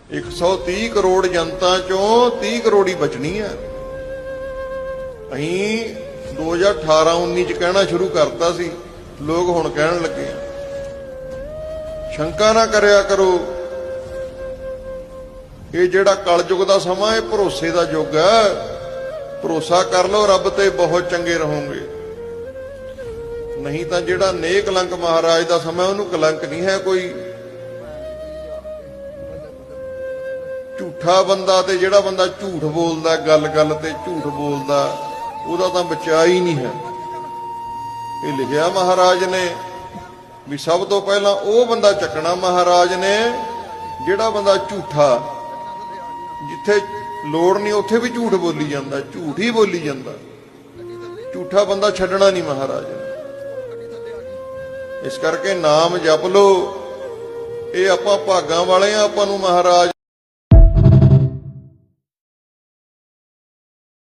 130 करोड़ जनता चों 30 करोड़ ही बचनी है। अहीं 2018-19 च कहना शुरू करता सी, लोग हुण कहण लगे शंका ना करया करो, ये जिहड़ा कलयुग दा समां है भरोसे दा युग है, भरोसा कर लो रब ते बहुत चंगे रहोगे। नहीं तो जिहड़ा नेक कलंक महाराज दा समां उहनूं कलंक नहीं है कोई। झूठा बंदा ते जिहड़ा बंदा झूठ बोलदा, गल गल ते झूठ बोलदा, ਉਹਦਾ ਤਾਂ ਬਚਾ ਹੀ ਨਹੀਂ ਹੈ। ਇਹ ਲਿਖਿਆ ਮਹਾਰਾਜ ਨੇ ਵੀ ਸਭ ਤੋਂ ਪਹਿਲਾਂ ਉਹ ਬੰਦਾ ਚੱਕਣਾ ਮਹਾਰਾਜ ਨੇ ਜਿਹੜਾ ਬੰਦਾ ਝੂਠਾ, ਜਿੱਥੇ ਲੋੜ ਨਹੀਂ ਉੱਥੇ ਵੀ ਝੂਠ ਬੋਲੀ ਜਾਂਦਾ, ਝੂਠ ਹੀ ਬੋਲੀ ਜਾਂਦਾ। ਝੂਠਾ ਬੰਦਾ ਛੱਡਣਾ ਨਹੀਂ ਮਹਾਰਾਜ ਨੇ। ਇਸ ਕਰਕੇ ਨਾਮ ਜਪ ਲੋ, ਇਹ ਆਪਾਂ ਭਾਗਾਂ ਵਾਲੇ ਆ, ਆਪਾਂ ਨੂੰ ਮਹਾਰਾਜ